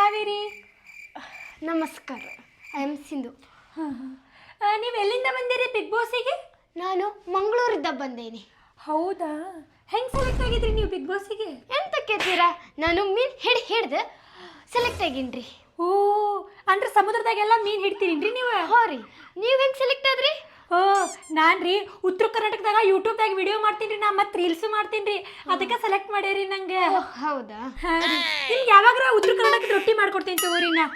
ಕಾವೇರಿ. ನಮಸ್ಕಾರ, I am Sindhu. ನೀವು ಎಲ್ಲಿಂದ ಬಂದಿರಿ ಬಿಗ್ ಬಾಸಿಗೆ? ನಾನು ಮಂಗಳೂರಿಂದ ಬಂದೇನೆ. ಹೌದಾ, ಹೆಂಗೆ ಸೆಲೆಕ್ಟ್ ಆಗಿದ್ರಿ ನೀವು ಬಿಗ್ ಬಾಸಿಗೆ? ಎಂತ ಕೇಳ್ತೀರಾ, ನಾನು ಮೀನು ಹಿಡ್ದು ಸೆಲೆಕ್ಟ್ ಆಗೀನ್ರಿ. ಓ, ಅಂದ್ರೆ ಸಮುದ್ರದಾಗೆಲ್ಲ ಮೀನು ಹಿಡ್ತೀರಿನ್ರಿ ನೀವು? ಹೋ ರೀ, ನೀವು ಹೆಂಗೆ ಸೆಲೆಕ್ಟ್ ಆದ್ರಿ? ಓ, ನಾನು ರೀ ಉತ್ತರ ಕರ್ನಾಟಕದಾಗ ಯೂಟ್ಯೂಬ್ದಾಗ ವಿಡಿಯೋ ಮಾಡ್ತೀನಿ ರೀ, ನಾ ಮತ್ತೆ ರೀಲ್ಸು ಮಾಡ್ತೀನಿ ರೀ, ಅದಕ್ಕೆ ಸೆಲೆಕ್ಟ್ ಮಾಡ್ಯಾರಿ ನಂಗೆ. ಹೌದಾ? ನಿಮ್ಗೆ ಯಾವಾಗ ಉತ್ತರ ಕರ್ನಾಟಕದ ರೊಟ್ಟಿ ಮಾಡ್ಕೊಡ್ತೀನಿ ತಗೋರಿ ನಾ.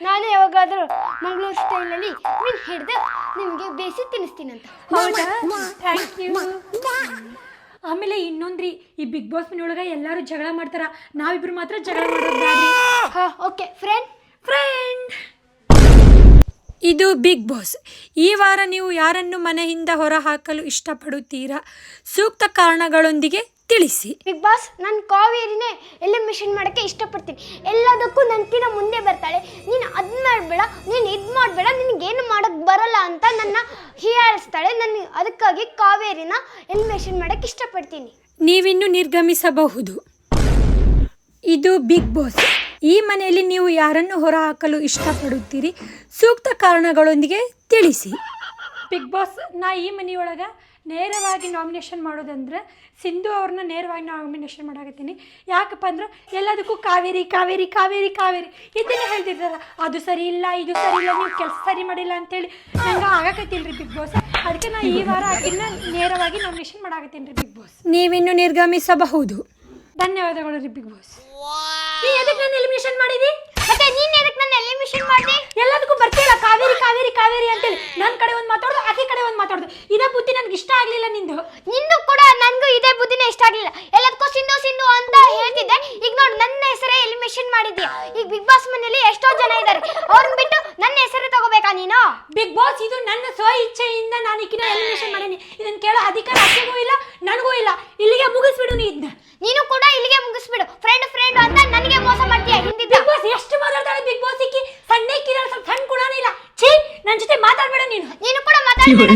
ನಾನು ಯಾವಾಗಾದರೂ ಮಂಗಳೂರು ಸ್ಟೈಲಲ್ಲಿ ಮೀನು ಹಿಡ್ದು ನಿಮಗೆ ಬೇಯಿಸಿ ತಿನ್ನಿಸ್ತೀನಂತ. ಹೌದಾ, ಥ್ಯಾಂಕ್ ಯು. ಆಮೇಲೆ ಇನ್ನೊಂದ್ರಿ, ಈ ಬಿಗ್ ಬಾಸ್ ಮನೆಯೊಳಗೆ ಎಲ್ಲರೂ ಜಗಳ ಮಾಡ್ತಾರ, ನಾವಿಬ್ರು ಮಾತ್ರ ಜಗಳ ಮಾಡೋದು ಬ್ಯಾಡ್ರಿ. ಹಾಂ, ಓಕೆ ಫ್ರೆಂಡ್. ಇದು ಬಿಗ್ ಬಾಸ್. ಈ ವಾರ ನೀವು ಯಾರನ್ನು ಮನೆಯಿಂದ ಹೊರಹಾಕಲು ಇಷ್ಟಪಡುತ್ತೀರಾ? ಸೂಕ್ತ ಕಾರಣಗಳೊಂದಿಗೆ ತಿಳಿಸಿ. ಬಿಗ್ ಬಾಸ್, ನಾನು ಕಾವೇರಿನೇ ಎಲಿಮಿನೇಷನ್ ಮಾಡೋಕ್ಕೆ ಇಷ್ಟಪಡ್ತೀನಿ. ಎಲ್ಲದಕ್ಕೂ ನನ್ಕಿಂತ ಮುಂದೆ ಬರ್ತಾಳೆ. ನೀನು ಅದು ಮಾಡಬೇಡ, ನೀನು ಇದು ಮಾಡಬೇಡ, ನಿನಗೇನು ಮಾಡೋಕ್ಕೆ ಬರಲ್ಲ ಅಂತ ನನ್ನ ಹೀಯಾಳಿಸ್ತಾಳೆ. ನಾನು ಅದಕ್ಕಾಗಿ ಕಾವೇರಿನ ಎಲಿಮಿನೇಷನ್ ಮಾಡೋಕ್ಕೆ ಇಷ್ಟಪಡ್ತೀನಿ. ನೀವಿನ್ನು ನಿರ್ಗಮಿಸಬಹುದು. ಇದು ಬಿಗ್ ಬಾಸ್. ಈ ಮನೆಯಲ್ಲಿ ನೀವು ಯಾರನ್ನು ಹೊರಹಾಕಲು ಇಷ್ಟಪಡುತ್ತೀರಿ? ಸೂಕ್ತ ಕಾರಣಗಳೊಂದಿಗೆ ತಿಳಿಸಿ. ಬಿಗ್ ಬಾಸ್, ನಾ ಈ ಮನೆಯೊಳಗೆ ನೇರವಾಗಿ ನಾಮಿನೇಷನ್ ಮಾಡೋದಂದ್ರೆ ಸಿಂಧು ಅವ್ರನ್ನ ನೇರವಾಗಿ ನಾಮಿನೇಷನ್ ಮಾಡಾಕತ್ತೀನಿ. ಯಾಕಪ್ಪ ಅಂದ್ರೆ ಎಲ್ಲದಕ್ಕೂ ಕಾವೇರಿ ಕಾವೇರಿ ಕಾವೇರಿ ಕಾವೇರಿ ಇದನ್ನೇ ಹೇಳ್ತಿರ್ತಾರ, ಅದು ಸರಿ ಇಲ್ಲ, ಇದು ಸರಿ ಇಲ್ಲ, ನೀವು ಕೆಲಸ ಸರಿ ಮಾಡಿಲ್ಲ ಅಂತೇಳಿ ನಂಗೆ ಆಗಕತ್ತಿಲ್ಲ ರೀ ಬಿಗ್ ಬಾಸ್. ಅದಕ್ಕೆ ನಾ ಈ ವಾರ ಅದನ್ನ ನೇರವಾಗಿ ನಾಮಿನೇಷನ್ ಮಾಡಾಕತ್ತೀನಿ ರೀ ಬಿಗ್ ಬಾಸ್. ನೀವಿನ್ನು ನಿರ್ಗಮಿಸಬಹುದು. ಧನ್ಯವಾದಗಳು ರೀ ಬಿಗ್ ಬಾಸ್. ನೀ ಎದಕ್ಕೆ ನನ್ನ ಎಲಿಮಿನೇಷನ್ ಮಾಡಿದಿ? ಮತ್ತೆ ನೀನು ಎದಕ್ಕೆ ನನ್ನ ಎಲಿಮಿನೇಷನ್ ಮಾಡಿದೆ? ಎಲ್ಲದಕ್ಕೂ ಬರ್ತೀಯಲ್ಲ ಕಾವೇರಿ ಕಾವೇರಿ ಕಾವೇರಿ ಅಂತೇಳಿ, ನನ್ನ ಕಡೆ ಒಂದು ಮಾತಾಡೋದು, ಆಕೆ ಕಡೆ ಒಂದು ಮಾತಾಡೋದು. ಇದೇ ಬುದ್ಧಿ ನನಗೆ ಇಷ್ಟ ಆಗಲಿಲ್ಲ ನಿಂದು. ನಿಂದು ಕೂಡ ನನಗೂ ಇದೇ ಬುದ್ಧಿನೇ ಇಷ್ಟ ಆಗಲಿಲ್ಲ. ಎಲ್ಲದಕ್ಕೂ ಸಿಂಧು ಸಿಂಧು ಅಂತ ಹೇಳ್ತಿದ್ದೆ, ಈಗ ನೋಡಿ ನನ್ನ ಹೆಸರೇ ಎಲಿಮಿನೇಷನ್ ಮಾಡಿದ್ಯಾ. ಈಗ ಬಿಗ್ ಬಾಸ್ ಮನೆಯಲ್ಲಿ ಎಷ್ಟೋ ಜನ ಇದ್ದಾರೆ, ಅವ್ರನ್ನ ಬಿಟ್ಟು ನನ್ನ ಹೆಸರು ತಗೋಬೇಕಾ ನೀನು? ಬಿಗ್ ಬಾಸ್, ಇದು ನನ್ನ ಸ್ವ ಇಚ್ಛೆಯಿಂದ ನಾನು ಈಕಿನ ಎಲಿಮಿನೇಷನ್ ಮಾಡೀನಿ. ಇದನ್ನ ಕೇಳೋ ಅಧಿಕಾರ ಆಕೆಗೂ ಇಲ್ಲ, ನನಗೂ ಇಲ್ಲ. ಇಲ್ಲಿಗೆ ಮುಗಿಸ್ಬಿಡು ನೀ ಇದನ್ನ. ನೀನು ಕೂಡ ಇಲ್ಲಿಗೆ ಮುಗಿಸ್ಬಿಡು. ಫ್ರೆಂಡ್ ಅಂತ ನನಗೆ ಮೋಸ ಮಾಡ್ತೀಯ ಹಿಂದಿದ್ದ. ಬಿಗ್ ಬಾಸ್ ಎಷ್ಟು ಮಾತಾಡ್ತಾಳೆ ಬಿಗ್ ಬಾಸ್, ಈಕಿ ಸಣ್ಣ ಕಿರಲ್ ಸ್ವಲ್ಪ ಸಣ್ಣ ಕೂಡ ಇಲ್ಲ. ಛೀ, ನನ್ನ ಜೊತೆ ಮಾತಾಡ್ಬೇಡ ನೀನು. ನೀನು ಕೂಡ ಮಾತಾಡ್ಬೇಡ.